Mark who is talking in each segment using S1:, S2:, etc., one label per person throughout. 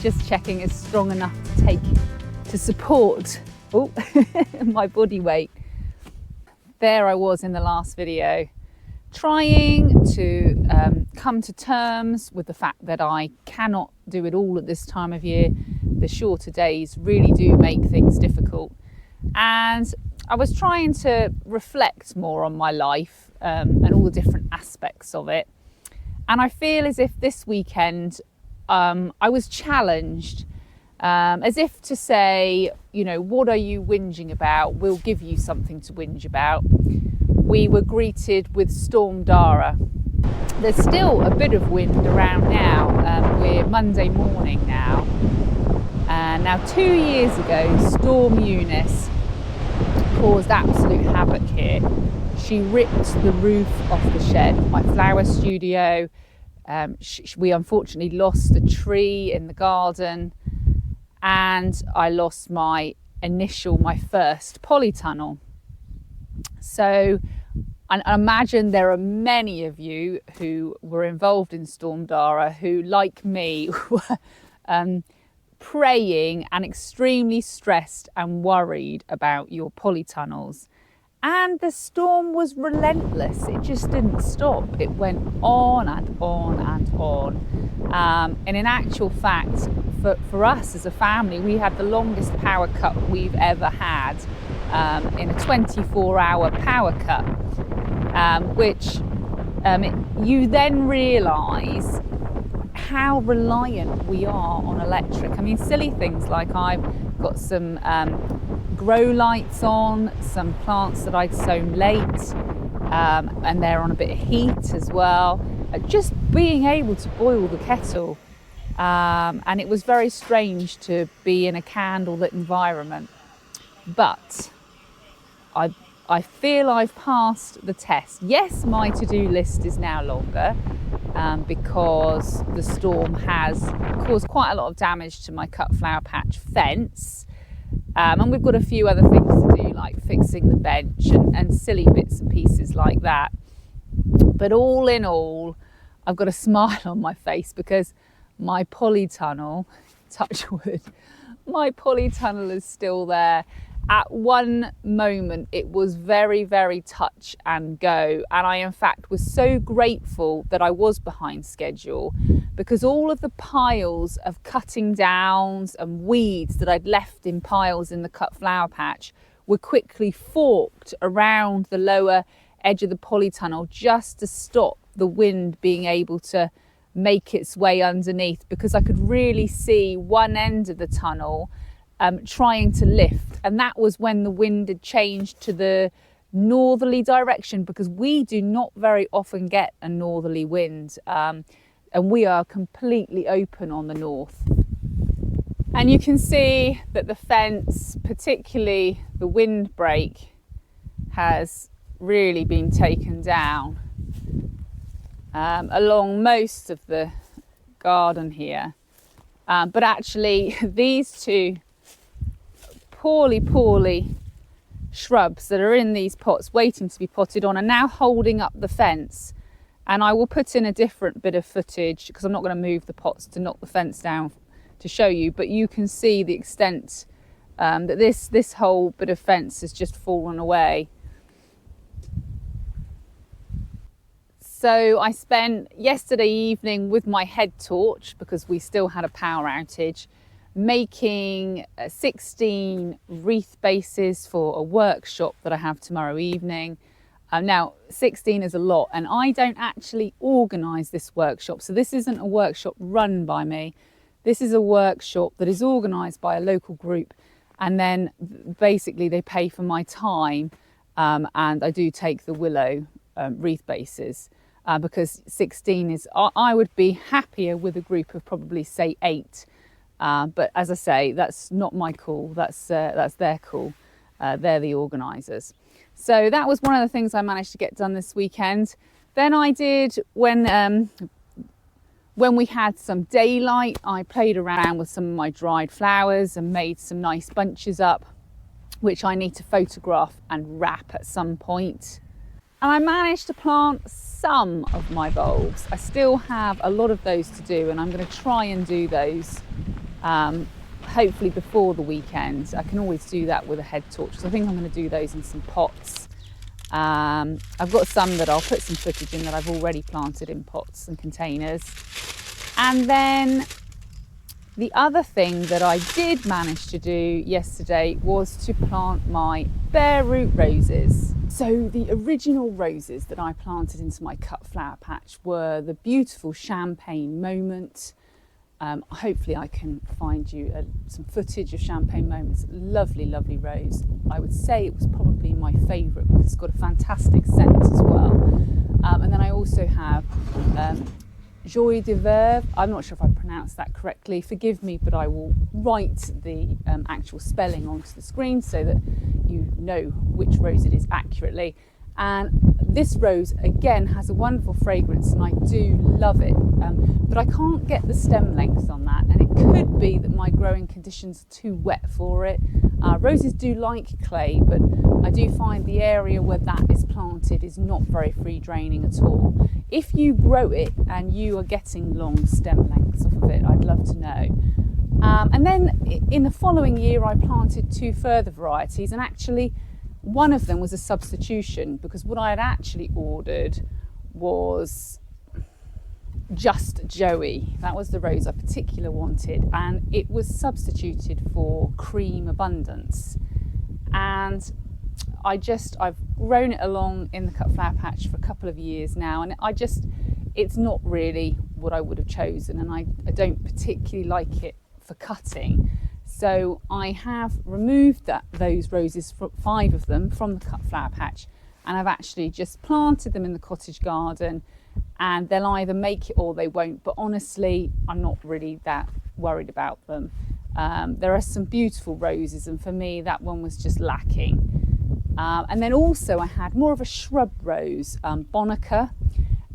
S1: just checking it's strong enough to support my body weight. There I was in the last video, trying to come to terms with the fact that I cannot do it all at this time of year. The shorter days really do make things difficult, and I was trying to reflect more on my life and all the different aspects of it. And I feel as if this weekend I was challenged, as if to say, you know, what are you whinging about? We'll give you something to whinge about. We were greeted with Storm Darragh. There's still a bit of wind around now. We're Monday morning now. Now 2 years ago, Storm Eunice caused absolute havoc here. She ripped the roof off the shed of my flower studio. We unfortunately lost a tree in the garden, and I lost my first polytunnel. So I imagine there are many of you who were involved in Storm Darragh who, like me, were praying and extremely stressed and worried about your polytunnels. And the storm was relentless. It just didn't stop. It went on and on and on. And in actual fact, for us as a family, we had the longest power cut we've ever had, in a 24-hour power cut, which you then realise how reliant we are on electric. I mean, silly things like I've got some grow lights on, some plants that I'd sown late, and they're on a bit of heat as well. Just being able to boil the kettle, and it was very strange to be in a candlelit environment. But I feel I've passed the test. Yes, my to-do list is now longer, because the storm has caused quite a lot of damage to my cut flower patch fence. And we've got a few other things to do, like fixing the bench and silly bits and pieces like that. But all in all, I've got a smile on my face because my polytunnel, touch wood, my polytunnel is still there. At one moment, it was very, very touch and go. And I, in fact, was so grateful that I was behind schedule, because all of the piles of cutting downs and weeds that I'd left in piles in the cut flower patch were quickly forked around the lower edge of the polytunnel just to stop the wind being able to make its way underneath, because I could really see one end of the tunnel trying to lift, and that was when the wind had changed to the northerly direction, because we do not very often get a northerly wind, and we are completely open on the north. And you can see that the fence, particularly the windbreak, has really been taken down along most of the garden here, but actually these two poorly shrubs that are in these pots waiting to be potted on are now holding up the fence. And I will put in a different bit of footage, because I'm not going to move the pots to knock the fence down to show you, but you can see the extent that this whole bit of fence has just fallen away. So I spent yesterday evening with my head torch, because we still had a power outage, making 16 wreath bases for a workshop that I have tomorrow evening. Now 16 is a lot, and I don't actually organise this workshop, so this isn't a workshop run by me. This is a workshop that is organised by a local group, and then basically they pay for my time, and I do take the willow wreath bases, because 16 is, I would be happier with a group of probably say 8. But as I say, that's not my call, that's their call. They're the organisers. So that was one of the things I managed to get done this weekend. Then I did, when we had some daylight, I played around with some of my dried flowers and made some nice bunches up, which I need to photograph and wrap at some point. And I managed to plant some of my bulbs. I still have a lot of those to do, and I'm going to try and do those hopefully before the weekend. I can always do that with a head torch, so I think I'm going to do those in some pots. I've got some that I'll put some footage in that I've already planted in pots and containers. And then the other thing that I did manage to do yesterday was to plant my bare root roses. So the original roses that I planted into my cut flower patch were the beautiful Champagne Moment. Hopefully I can find you some footage of Champagne Moments. Lovely, lovely rose. I would say it was probably my favourite because it's got a fantastic scent as well. And then I also have Joie de Verve. I'm not sure if I pronounced that correctly. Forgive me, but I will write the actual spelling onto the screen so that you know which rose it is accurately. And this rose again has a wonderful fragrance and I do love it, but I can't get the stem length on that, and it could be that my growing conditions are too wet for it. Roses do like clay, but I do find the area where that is planted is not very free draining at all. If you grow it and you are getting long stem lengths off of it, I'd love to know. And then in the following year I planted 2 further varieties, and actually one of them was a substitution because what I had actually ordered was Just Joey. That was the rose I particularly wanted, and it was substituted for Cream Abundance. And I've grown it along in the cut flower patch for a couple of years now, and it's not really what I would have chosen, and I don't particularly like it for cutting. So I have removed those roses, 5 of them, from the cut flower patch, and I've actually just planted them in the cottage garden, and they'll either make it or they won't, but honestly I'm not really that worried about them. There are some beautiful roses, and for me that one was just lacking. And then also I had more of a shrub rose, Bonica,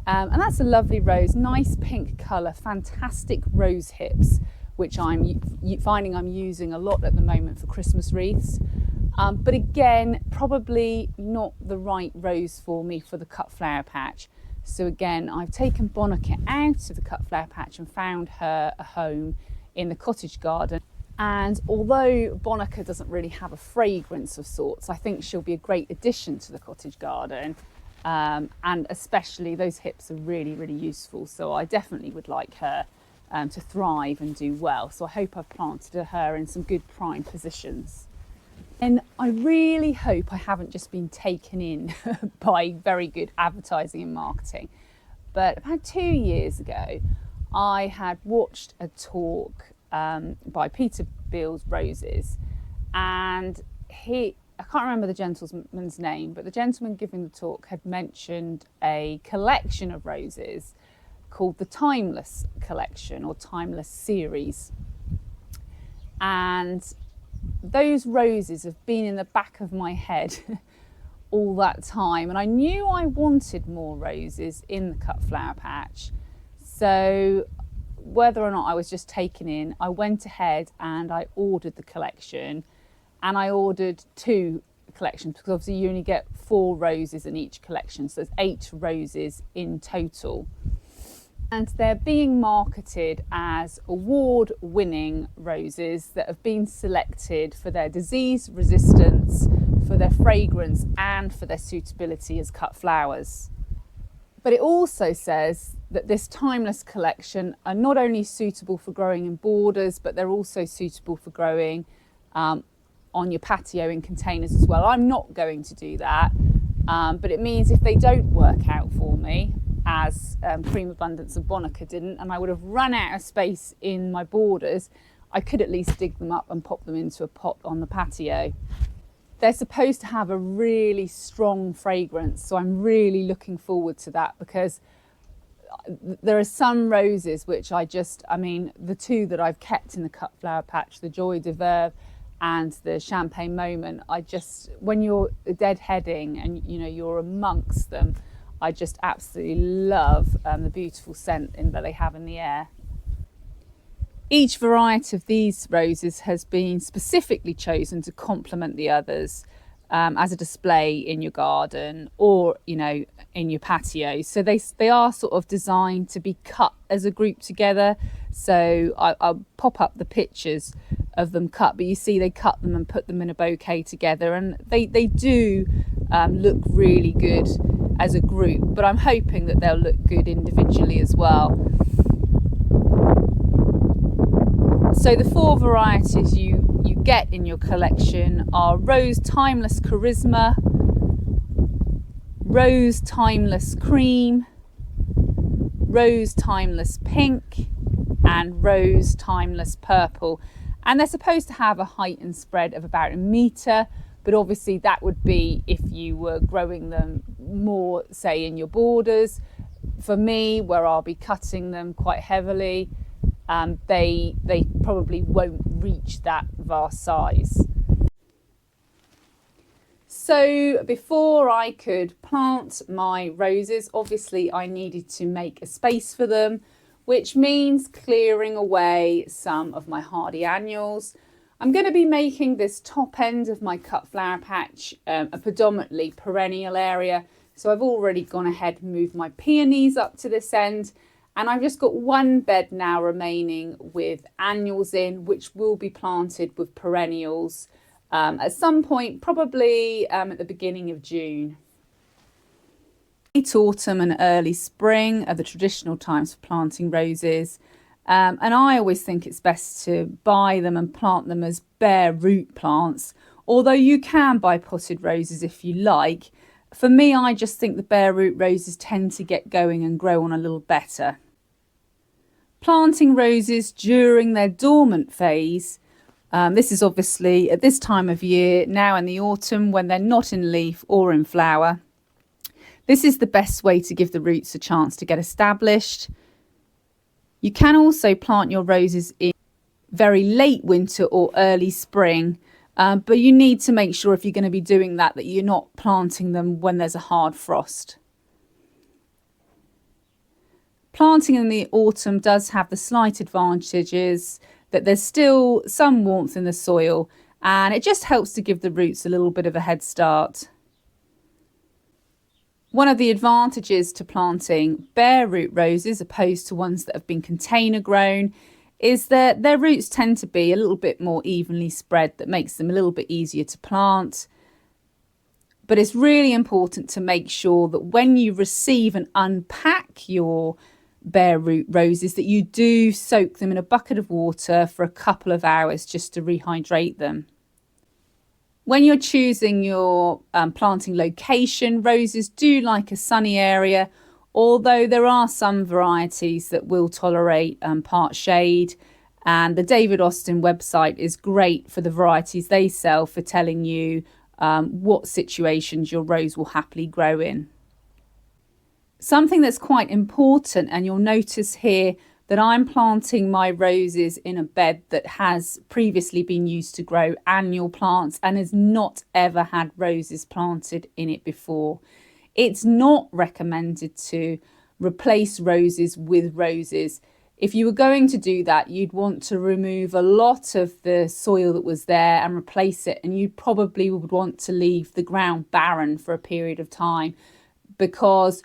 S1: and that's a lovely rose, nice pink colour, fantastic rose hips, which I'm finding I'm using a lot at the moment for Christmas wreaths. But again, probably not the right rose for me for the cut flower patch. So again, I've taken Bonica out of the cut flower patch and found her a home in the cottage garden. And although Bonica doesn't really have a fragrance of sorts, I think she'll be a great addition to the cottage garden. And especially those hips are really, really useful. So I definitely would like her to thrive and do well. So I hope I've planted her in some good prime positions. And I really hope I haven't just been taken in by very good advertising and marketing. But about 2 years ago, I had watched a talk by Peter Beals Roses, and I can't remember the gentleman's name, but the gentleman giving the talk had mentioned a collection of roses called the Timeless Collection or Timeless Series. And those roses have been in the back of my head all that time, and I knew I wanted more roses in the cut flower patch. So whether or not I was just taken in, I went ahead and I ordered the collection, and I ordered 2 collections because obviously you only get 4 roses in each collection, so there's 8 roses in total. And they're being marketed as award-winning roses that have been selected for their disease resistance, for their fragrance, and for their suitability as cut flowers. But it also says that this timeless collection are not only suitable for growing in borders, but they're also suitable for growing on your patio in containers as well. I'm not going to do that, but it means if they don't work out for me, as Cream Abundance and Bonica didn't, and I would have run out of space in my borders, I could at least dig them up and pop them into a pot on the patio. They're supposed to have a really strong fragrance, so I'm really looking forward to that, because there are some roses which the 2 that I've kept in the cut flower patch, the Joie de Verve and the Champagne Moment, when you're deadheading and you're amongst them, I just absolutely love the beautiful scent that they have in the air. Each variety of these roses has been specifically chosen to complement the others as a display in your garden or, in your patio. So they are sort of designed to be cut as a group together. So I'll pop up the pictures of them cut, but you see they cut them and put them in a bouquet together, and they do look really good as a group, but I'm hoping that they'll look good individually as well. So the 4 varieties you get in your collection are Rose Timeless Charisma, Rose Timeless Cream, Rose Timeless Pink, and Rose Timeless Purple. And they're supposed to have a height and spread of about 1 metre, but obviously that would be if you were growing them more, say, in your borders. For me, where I'll be cutting them quite heavily, they probably won't reach that vast size. So before I could plant my roses, obviously I needed to make a space for them, which means clearing away some of my hardy annuals. I'm going to be making this top end of my cut flower patch a predominantly perennial area. So I've already gone ahead and moved my peonies up to this end. And I've just got one bed now remaining with annuals in, which will be planted with perennials at some point, probably at the beginning of June. Late autumn and early spring are the traditional times for planting roses. And I always think it's best to buy them and plant them as bare root plants, although you can buy potted roses if you like. For me, I just think the bare root roses tend to get going and grow on a little better. Planting roses during their dormant phase. This is obviously at this time of year, now in the autumn, when they're not in leaf or in flower. This is the best way to give the roots a chance to get established. You can also plant your roses in very late winter or early spring, but you need to make sure if you're going to be doing that you're not planting them when there's a hard frost. Planting in the autumn does have the slight advantages that there's still some warmth in the soil, and it just helps to give the roots a little bit of a head start. One of the advantages to planting bare root roses opposed to ones that have been container grown is that their roots tend to be a little bit more evenly spread. That makes them a little bit easier to plant. But it's really important to make sure that when you receive and unpack your bare root roses, that you do soak them in a bucket of water for a couple of hours just to rehydrate them. When you're choosing your planting location, roses do like a sunny area, although there are some varieties that will tolerate part shade. And the David Austin website is great for the varieties they sell for telling you what situations your rose will happily grow in. Something that's quite important, and you'll notice here that I'm planting my roses in a bed that has previously been used to grow annual plants and has not ever had roses planted in it before. It's not recommended to replace roses with roses. If you were going to do that, you'd want to remove a lot of the soil that was there and replace it, and you probably would want to leave the ground barren for a period of time, because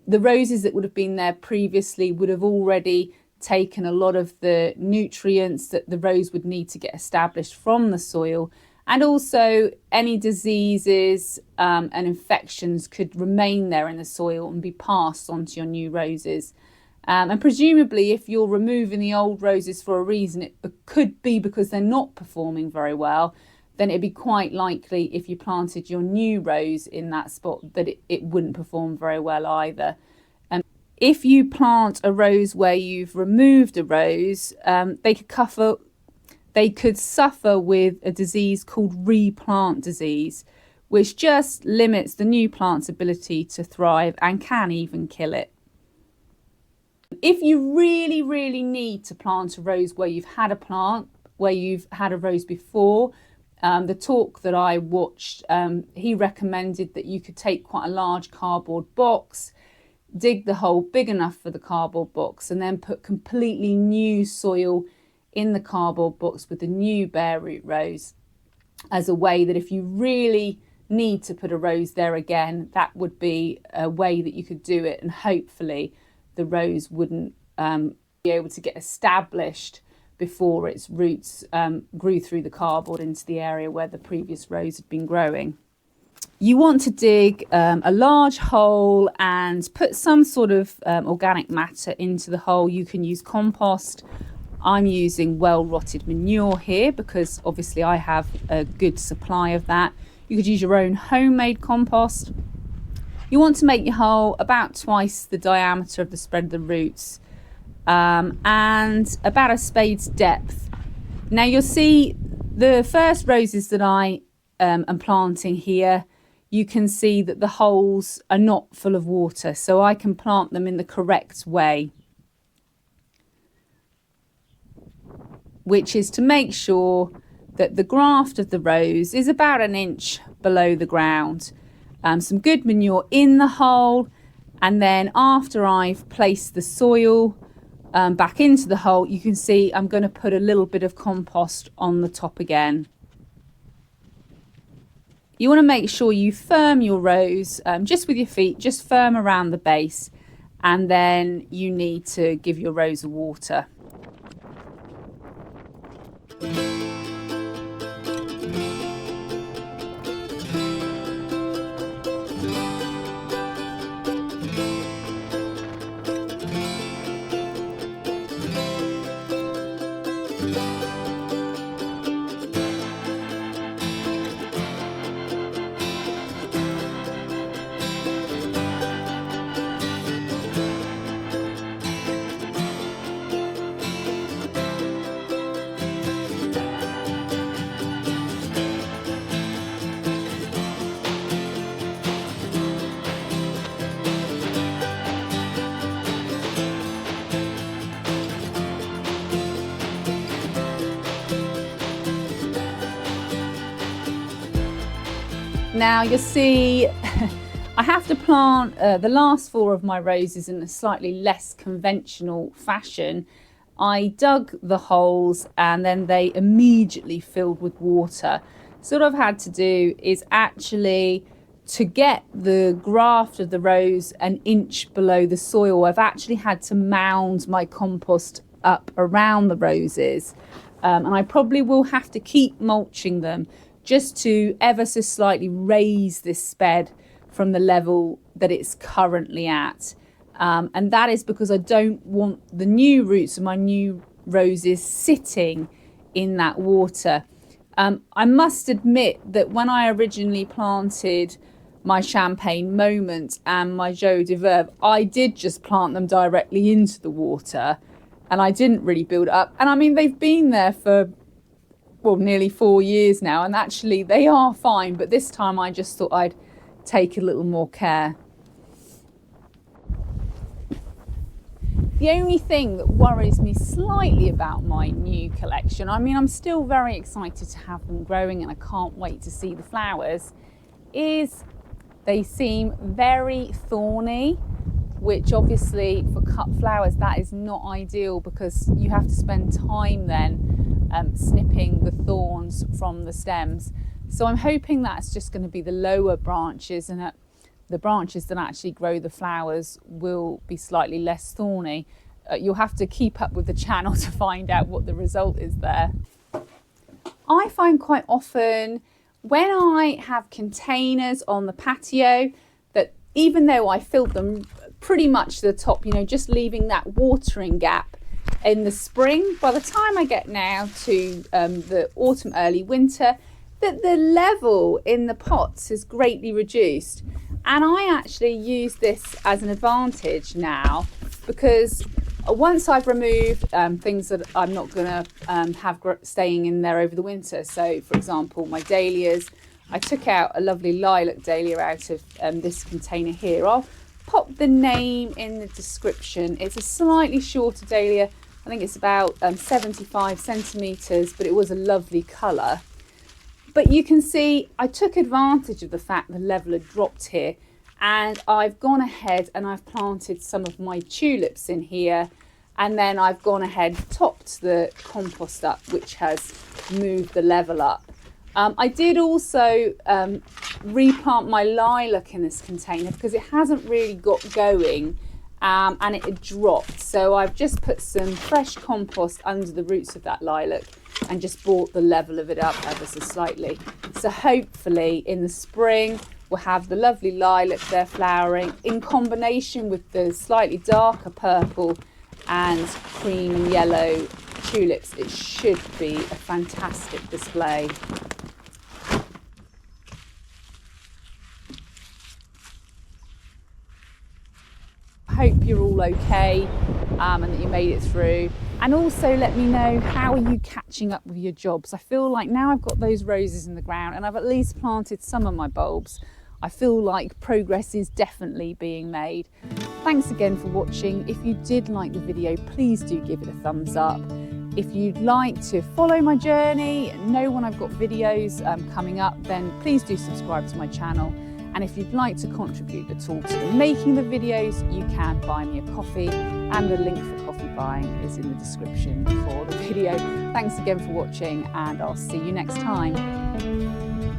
S1: the roses that would have been there previously would have already taken a lot of the nutrients that the rose would need to get established from the soil, and also any diseases and infections could remain there in the soil and be passed on to your new roses. And presumably if you're removing the old roses for a reason, it could be because they're not performing very well, then it'd be quite likely if you planted your new rose in that spot that it wouldn't perform very well either. If you plant a rose where you've removed a rose, they could suffer with a disease called replant disease, which just limits the new plant's ability to thrive and can even kill it. If you really, really need to plant a rose where you've had a rose before, the talk that I watched, he recommended that you could take quite a large cardboard box, dig the hole big enough for the cardboard box, and then put completely new soil in the cardboard box with the new bare root rose, as a way that if you really need to put a rose there again, that would be a way that you could do it, and hopefully the rose wouldn't be able to get established before its roots grew through the cardboard into the area where the previous rows had been growing. You want to dig a large hole and put some sort of organic matter into the hole. You can use compost. I'm using well-rotted manure here because obviously I have a good supply of that. You could use your own homemade compost. You want to make your hole about twice the diameter of the spread of the roots and about a spade's depth. Now you'll see the first roses that I am planting here, you can see that the holes are not full of water, so I can plant them in the correct way, which is to make sure that the graft of the rose is about an inch below the ground. Some good manure in the hole, and then after I've placed the soil back into the hole, you can see I'm going to put a little bit of compost on the top again. You want to make sure you firm your rows just with your feet, just firm around the base, and then you need to give your rows a water. Now you'll see I have to plant the last 4 of my roses in a slightly less conventional fashion. I dug the holes and then they immediately filled with water. So what I've had to do is actually, to get the graft of the rose an inch below the soil, I've actually had to mound my compost up around the roses. And I probably will have to keep mulching them just to ever so slightly raise this bed from the level that it's currently at. And that is because I don't want the new roots of my new roses sitting in that water. I must admit that when I originally planted my Champagne Moment and my Joie de Verve, I did just plant them directly into the water and I didn't really build it up. And I mean, they've been there for nearly 4 years now, and actually they are fine, but this time I just thought I'd take a little more care. The only thing that worries me slightly about my new collection, I mean, I'm still very excited to have them growing and I can't wait to see the flowers, is they seem very thorny, which obviously for cut flowers that is not ideal because you have to spend time then snipping the thorns from the stems. So I'm hoping that's just going to be the lower branches, and the branches that actually grow the flowers will be slightly less thorny. You'll have to keep up with the channel to find out what the result is there. I find quite often when I have containers on the patio that even though I filled them pretty much to the top, you know, just leaving that watering gap in the spring, by the time I get now to the autumn, early winter, that the level in the pots is greatly reduced. And I actually use this as an advantage now, because once I've removed things that I'm not going to have staying in there over the winter, so for example my dahlias, I took out a lovely lilac dahlia out of this container here. I'll pop the name in the description. It's a slightly shorter dahlia, I think it's about 75 centimetres, but it was a lovely colour. But you can see I took advantage of the fact the level had dropped here, and I've gone ahead and I've planted some of my tulips in here, and then I've gone ahead, topped the compost up, which has moved the level up. I did also replant my lilac in this container because it hasn't really got going, and it had dropped. So I've just put some fresh compost under the roots of that lilac and just brought the level of it up ever so slightly. So hopefully in the spring we'll have the lovely lilac there flowering in combination with the slightly darker purple and cream and yellow tulips. It should be a fantastic display. Hope you're all okay and that you made it through, and also let me know, how are you catching up with your jobs? I feel like now I've got those roses in the ground and I've at least planted some of my bulbs, I feel like progress is definitely being made. Thanks again for watching. If you did like the video, please do give it a thumbs up. If you'd like to follow my journey and know when I've got videos coming up, then please do subscribe to my channel. And if you'd like to contribute at all to making the videos, you can buy me a coffee, and the link for coffee buying is in the description for the video. Thanks again for watching, and I'll see you next time.